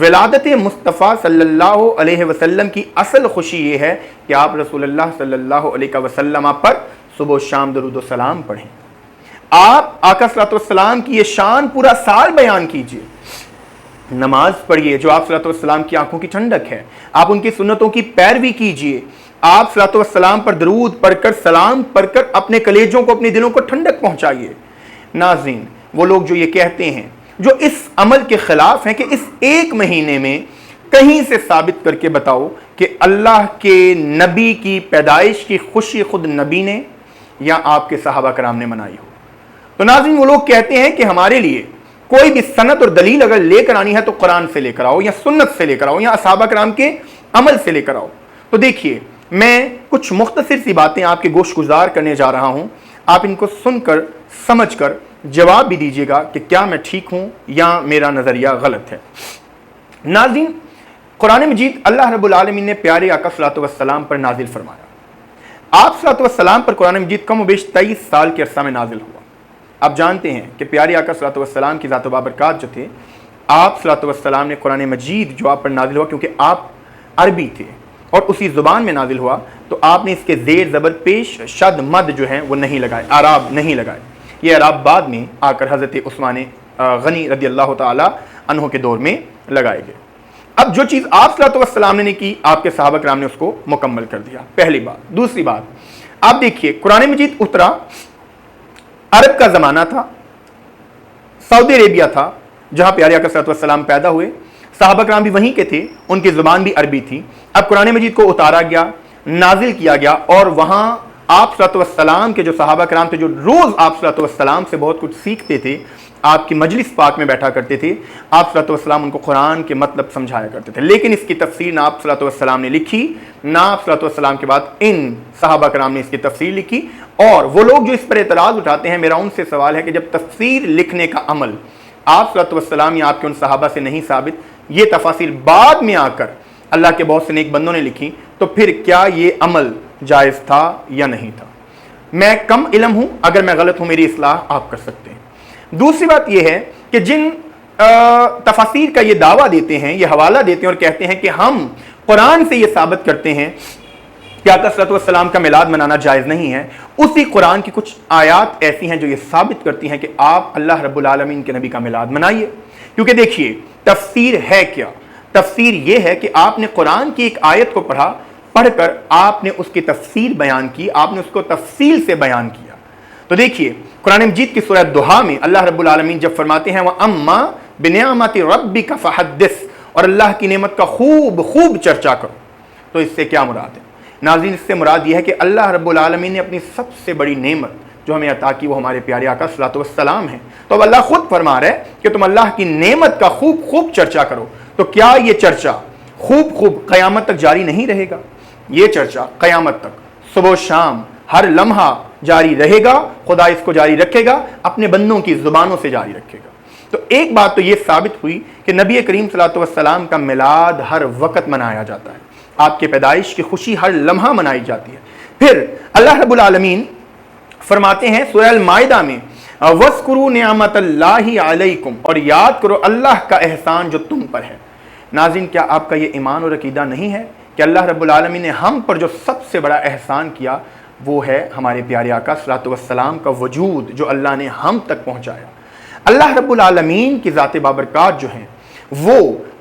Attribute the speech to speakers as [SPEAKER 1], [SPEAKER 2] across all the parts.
[SPEAKER 1] ولادت مصطفیٰ صلی اللہ علیہ وسلم کی اصل خوشی یہ ہے کہ آپ رسول اللہ صلی اللہ علیہ وسلم پر صبح و شام درود و سلام پڑھیں. آپ آقا صلی اللہ علیہ وسلم کی یہ شان پورا سال بیان کیجئے. نماز پڑھیے جو آپ صلی اللہ علیہ وسلم کی آنکھوں کی ٹھنڈک ہے. آپ ان کی سنتوں کی پیروی کیجئے. آپ صلی اللہ علیہ وسلم پر درود پڑھ کر سلام پڑھ کر اپنے کلیجوں کو اپنے دلوں کو ٹھنڈک پہنچائیے. ناظرین وہ لوگ جو یہ کہتے ہیں جو اس عمل کے خلاف ہیں کہ اس ایک مہینے میں کہیں سے ثابت کر کے بتاؤ کہ اللہ کے نبی کی پیدائش کی خوشی خود نبی نے یا آپ کے صحابہ کرام نے منائی ہو. تو ناظرین وہ لوگ کہتے ہیں کہ ہمارے لیے کوئی بھی سند اور دلیل اگر لے کر آنی ہے تو قرآن سے لے کر آؤ یا سنت سے لے کر آؤ یا صحابہ کرام کے عمل سے لے کر آؤ. تو دیکھیے میں کچھ مختصر سی باتیں آپ کے گوش گزار کرنے جا رہا ہوں. آپ ان کو سن کر سمجھ کر جواب بھی دیجیے گا کہ کیا میں ٹھیک ہوں یا میرا نظریہ غلط ہے. ناظرین قرآن مجید اللہ رب العالمین نے پیارے آقا صلی اللہ علیہ وسلم پر نازل فرمایا. آپ صلی اللہ علیہ وسلم پر قرآن مجید کم و بیش 23 سال کے عرصہ میں نازل ہوا. آپ جانتے ہیں کہ پیارے آقا صلی اللہ علیہ وسلم کی ذات و بابرکات جو تھے آپ صلی اللہ علیہ وسلم نے قرآن مجید جو آپ پر نازل ہوا کیونکہ آپ عربی تھے اور اسی زبان میں نازل ہوا تو آپ نے اس کے زیر زبر پیش شد مد جو ہیں وہ نہیں لگائے, اعراب نہیں لگائے. یہ اعراب بعد میں آ کر حضرت عثمان غنی رضی اللہ تعالی عنہ کے دور میں لگائے گئے. اب جو چیز آپ صلی اللہ علیہ وسلم نے کی آپ کے صحابہ کرام نے اس کو مکمل کر دیا. پہلی بات. دوسری بات آپ دیکھیے قرآن مجید اترا عرب کا زمانہ تھا, سعودی عربیہ تھا جہاں پیارے آقا صلی اللہ علیہ وسلم پیدا ہوئے. صحابہ کرام بھی وہیں کے تھے, ان کی زبان بھی عربی تھی. اب قرآن مجید کو اتارا گیا, نازل کیا گیا اور وہاں آپ صلی اللہ علیہ وسلم کے جو صحابہ کرام تھے جو روز آپ صلی اللہ علیہ وسلم سے بہت کچھ سیکھتے تھے, آپ کی مجلس پاک میں بیٹھا کرتے تھے, آپ صلی اللہ علیہ وسلم ان کو قرآن کے مطلب سمجھایا کرتے تھے. لیکن اس کی تفسیر نہ آپ صلی اللہ علیہ وسلم نے لکھی نہ آپ صلی اللہ علیہ وسلم کے بعد ان صحابہ کرام نے اس کی تفسیر لکھی. اور وہ لوگ جو اس پر اعتراض اٹھاتے ہیں میرا ان سے سوال ہے کہ جب تفسیر لکھنے کا عمل آپ صلی اللہ علیہ وسلم یا آپ کے ان صحابہ سے نہیں ثابت, یہ تفاصیر بعد میں آ کر اللہ کے بہت سے نیک بندوں نے لکھی, تو پھر کیا یہ عمل جائز تھا یا نہیں تھا؟ میں کم علم ہوں, اگر میں غلط ہوں میری اصلاح آپ کر سکتے ہیں. دوسری بات یہ ہے کہ جن تفاسیر کا یہ دعویٰ دیتے ہیں, یہ حوالہ دیتے ہیں اور کہتے ہیں کہ ہم قرآن سے یہ ثابت کرتے ہیں کہ آقا صلی اللہ علیہ وسلم کا میلاد منانا جائز نہیں ہے, اسی قرآن کی کچھ آیات ایسی ہیں جو یہ ثابت کرتی ہیں کہ آپ اللہ رب العالمین کے نبی کا میلاد منائیے. کیونکہ دیکھیے تفسیر ہے کیا؟ تفسیر یہ ہے کہ آپ نے قرآن کی ایک آیت کو پڑھا, پڑھ کر آپ نے اس کی تفسیر بیان کی, آپ نے اس کو تفصیل سے بیان کیا. تو دیکھیے قرآن مجید کی سورہ دہا میں اللہ رب العالمین جب فرماتے ہیں وَأَمَّا بِنِعْمَتِ رَبِّكَ فَحَدِّثْ, اور اللہ کی نعمت کا خوب چرچا کرو, تو اس سے کیا مراد ہے؟ ناظرین اس سے مراد یہ ہے کہ اللہ رب العالمین نے اپنی سب سے بڑی نعمت جو ہمیں عطا کی وہ ہمارے پیارے آقا صلی اللہ علیہ وسلم ہیں. تو اب اللہ خود فرما رہا ہے کہ تم اللہ کی نعمت کا خوب چرچا کرو. تو کیا یہ چرچا خوب قیامت تک جاری نہیں رہے گا؟ یہ چرچا قیامت تک صبح و شام ہر لمحہ جاری رہے گا. خدا اس کو جاری رکھے گا, اپنے بندوں کی زبانوں سے جاری رکھے گا. تو ایک بات تو یہ ثابت ہوئی کہ نبی کریم صلی اللہ علیہ وسلم کا میلاد ہر وقت منایا جاتا ہے, آپ کے پیدائش کی خوشی ہر لمحہ منائی جاتی ہے. پھر اللہ رب العالمین فرماتے ہیں سورہ المائدہ میں وَاذْكُرُوا نِعْمَتَ اللَّهِ عَلَيْكُمْ, اور یاد کرو اللہ کا احسان جو تم پر ہے. ناظرین کیا آپ کا یہ ایمان اور عقیدہ نہیں ہے کہ اللہ رب العالمین نے ہم پر جو سب سے بڑا احسان کیا وہ ہے ہمارے پیارے آقا صلی اللہ علیہ وسلم کا وجود جو اللہ نے ہم تک پہنچایا. اللہ رب العالمین کی ذات بابرکات جو ہیں وہ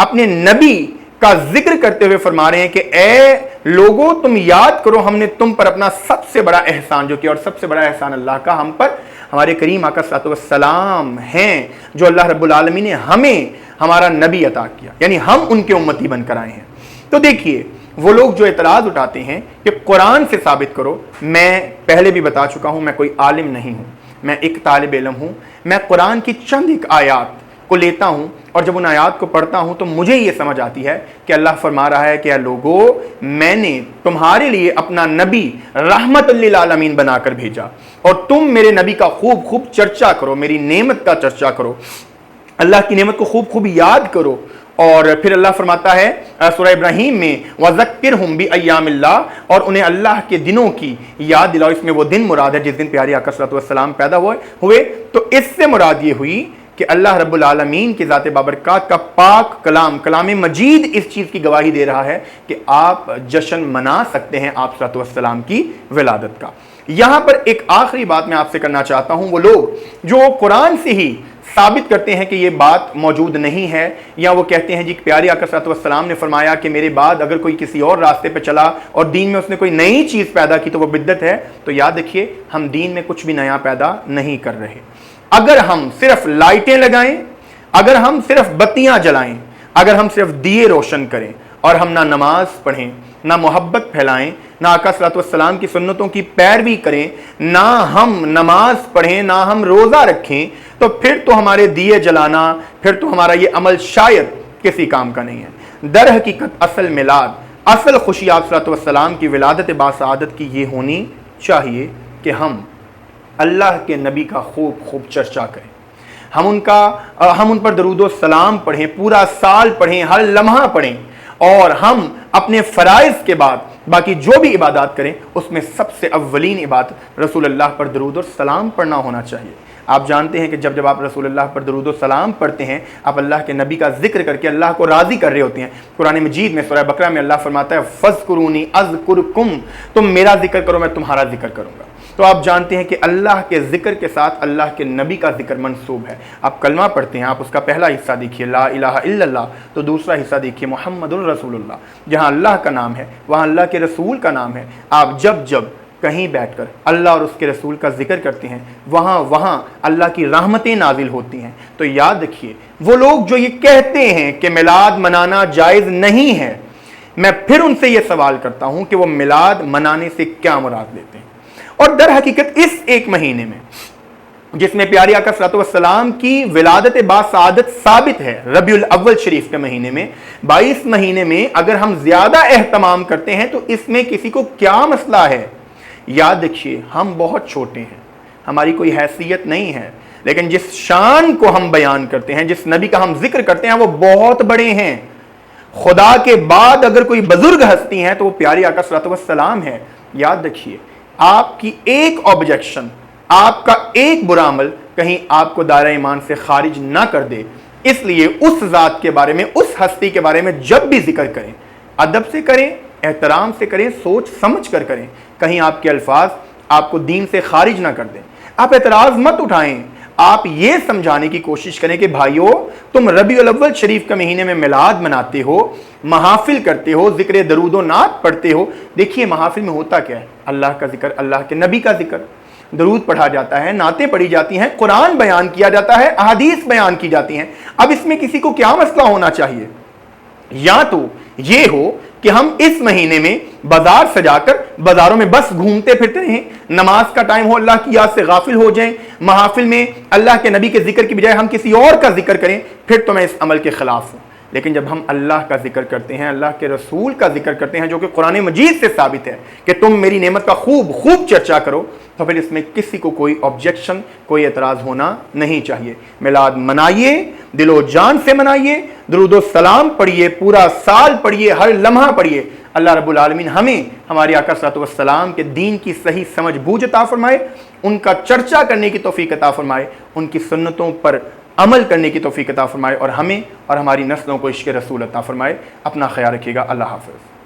[SPEAKER 1] اپنے نبی کا ذکر کرتے ہوئے فرما رہے ہیں کہ اے لوگوں تم یاد کرو ہم نے تم پر اپنا سب سے بڑا احسان جو کیا, اور سب سے بڑا احسان اللہ کا ہم پر ہمارے کریم آقا صلی اللہ علیہ وسلم ہیں جو اللہ رب العالمین نے ہمیں ہمارا نبی عطا کیا, یعنی ہم ان کے امتی بن کر آئے ہیں. تو دیکھیے وہ لوگ جو اعتراض اٹھاتے ہیں کہ قرآن سے ثابت کرو, میں پہلے بھی بتا چکا ہوں میں کوئی عالم نہیں ہوں, میں ایک طالب علم ہوں. میں قرآن کی چند ایک آیات کو لیتا ہوں اور جب ان آیات کو پڑھتا ہوں تو مجھے یہ سمجھ آتی ہے کہ اللہ فرما رہا ہے کہ اے لوگو میں نے تمہارے لیے اپنا نبی رحمت للعالمین بنا کر بھیجا اور تم میرے نبی کا خوب چرچا کرو, میری نعمت کا چرچا کرو, اللہ کی نعمت کو خوب یاد کرو. اور پھر اللہ فرماتا ہے سورہ ابراہیم میں وَذَكِّرْهُمْ بِأَيَّامِ اللَّهِ, اور انہیں اللہ کے دنوں کی یاد دلاؤ. اس میں وہ دن مراد ہے جس دن پیارے آقا صلی اللہ علیہ وسلم پیدا ہوئے. تو اس سے مراد یہ ہوئی کہ اللہ رب العالمین کی ذات بابرکات کا پاک کلام، کلام مجید اس چیز کی گواہی دے رہا ہے کہ آپ جشن منا سکتے ہیں آپ صلی اللہ علیہ وسلم کی ولادت کا۔ یہاں پر ایک آخری بات میں آپ سے کرنا چاہتا ہوں، وہ لوگ جو قرآن سے ہی ثابت کرتے ہیں کہ یہ بات موجود نہیں ہے، یا وہ کہتے ہیں جی پیارے آقا صلی اللہ علیہ وسلم نے فرمایا کہ میرے بعد اگر کوئی کسی اور راستے پہ چلا اور دین میں اس نے کوئی نئی چیز پیدا کی تو وہ بدعت ہے، تو یاد رکھیے ہم دین میں کچھ بھی نیا پیدا نہیں کر رہے۔ اگر ہم صرف لائٹیں لگائیں، اگر ہم صرف بتیاں جلائیں، اگر ہم صرف دیے روشن کریں اور ہم نہ نماز پڑھیں، نہ محبت پھیلائیں، نہ آقا صلی اللہ علیہ وسلم کی سنتوں کی پیروی کریں، نہ ہم نماز پڑھیں، نہ ہم روزہ رکھیں، تو پھر تو ہمارے دیے جلانا، پھر تو ہمارا یہ عمل شاید کسی کام کا نہیں ہے۔ در حقیقت اصل میلاد، اصل خوشی آپ صلی اللہ علیہ وسلم کی ولادت باسعادت کی یہ ہونی چاہیے کہ ہم اللہ کے نبی کا خوب خوب چرچا کریں، ہم ان پر درود و سلام پڑھیں، پورا سال پڑھیں، ہر لمحہ پڑھیں، اور ہم اپنے فرائض کے بعد باقی جو بھی عبادات کریں اس میں سب سے اولین عبادت رسول اللہ پر درود و سلام پڑھنا ہونا چاہیے۔ آپ جانتے ہیں کہ جب آپ رسول اللہ پر درود و سلام پڑھتے ہیں، آپ اللہ کے نبی کا ذکر کر کے اللہ کو راضی کر رہے ہوتے ہیں۔ قرآن مجید میں سورہ بقرہ میں اللہ فرماتا ہے فَاذْكُرُونِي أَذْكُرْكُمْ، تم میرا ذکر کرو میں تمہارا ذکر کروں گا۔ تو آپ جانتے ہیں کہ اللہ کے ذکر کے ساتھ اللہ کے نبی کا ذکر منسوب ہے۔ آپ کلمہ پڑھتے ہیں، آپ اس کا پہلا حصہ دیکھیے لا الہ الا اللہ، تو دوسرا حصہ دیکھیے محمد الرسول اللہ۔ جہاں اللہ کا نام ہے وہاں اللہ کے رسول کا نام ہے۔ آپ جب کہیں بیٹھ کر اللہ اور اس کے رسول کا ذکر کرتے ہیں وہاں اللہ کی رحمتیں نازل ہوتی ہیں۔ تو یاد رکھیے وہ لوگ جو یہ کہتے ہیں کہ میلاد منانا جائز نہیں ہے، میں پھر ان سے یہ سوال کرتا ہوں کہ وہ میلاد منانے سے کیا مراد لیتے ہیں؟ اور در حقیقت اس ایک مہینے میں جس میں پیارے آقا صلی اللہ علیہ وسلم کی ولادت باسعادت ثابت ہے، ربیع الاول شریف کے مہینے میں، 22 مہینے میں اگر ہم زیادہ اہتمام کرتے ہیں تو اس میں کسی کو کیا مسئلہ ہے؟ یاد رکھیے ہم بہت چھوٹے ہیں، ہماری کوئی حیثیت نہیں ہے، لیکن جس شان کو ہم بیان کرتے ہیں، جس نبی کا ہم ذکر کرتے ہیں وہ بہت بڑے ہیں۔ خدا کے بعد اگر کوئی بزرگ ہستی ہیں تو وہ پیارے آقا صلی اللہ علیہ وسلم ہے۔ یاد رکھیے آپ کی ایک آبجیکشن، آپ کا ایک برا عمل کہیں آپ کو دائرہ ایمان سے خارج نہ کر دے، اس لیے اس ذات کے بارے میں، اس ہستی کے بارے میں جب بھی ذکر کریں ادب سے کریں، احترام سے کریں، سوچ سمجھ کر کریں، کہیں آپ کے الفاظ آپ کو دین سے خارج نہ کر دیں۔ آپ اعتراض مت اٹھائیں، آپ یہ سمجھانے کی کوشش کریں کہ بھائیو تم ربیع الاول شریف کے مہینے میں میلاد مناتے ہو، محافل کرتے ہو، ذکر درود و نعت پڑھتے ہو۔ دیکھیے محافل میں ہوتا کیا ہے؟ اللہ کا ذکر، اللہ کے نبی کا ذکر، درود پڑھا جاتا ہے، نعتیں پڑھی جاتی ہیں، قرآن بیان کیا جاتا ہے، احادیث بیان کی جاتی ہیں۔ اب اس میں کسی کو کیا مسئلہ ہونا چاہیے؟ یا تو یہ ہو کہ ہم اس مہینے میں بازار سجا کر بازاروں میں بس گھومتے پھرتے رہیں، نماز کا ٹائم ہو اللہ کی یاد سے غافل ہو جائیں، محافل میں اللہ کے نبی کے ذکر کی بجائے ہم کسی اور کا ذکر کریں، پھر تو میں اس عمل کے خلاف ہوں۔ لیکن جب ہم اللہ کا ذکر کرتے ہیں، اللہ کے رسول کا ذکر کرتے ہیں جو کہ قرآن مجید سے ثابت ہے کہ تم میری نعمت کا خوب خوب چرچا کرو، تو پھر اس میں کسی کو کوئی آبجیکشن، کوئی اعتراض ہونا نہیں چاہیے۔ میلاد منائیے، دل و جان سے منائیے، درود و سلام پڑھیے، پورا سال پڑھیے، ہر لمحہ پڑھیے۔ اللہ رب العالمین ہمیں ہمارے آقا صلی اللہ علیہ وسلم کے دین کی صحیح سمجھ بوجھ عطا فرمائے، ان کا چرچا کرنے کی توفیق عطا فرمائے، ان کی سنتوں پر عمل کرنے کی توفیق عطا فرمائے، اور ہمیں اور ہماری نسلوں کو عشق رسول عطا فرمائے۔ اپنا خیال رکھیے گا۔ اللہ حافظ۔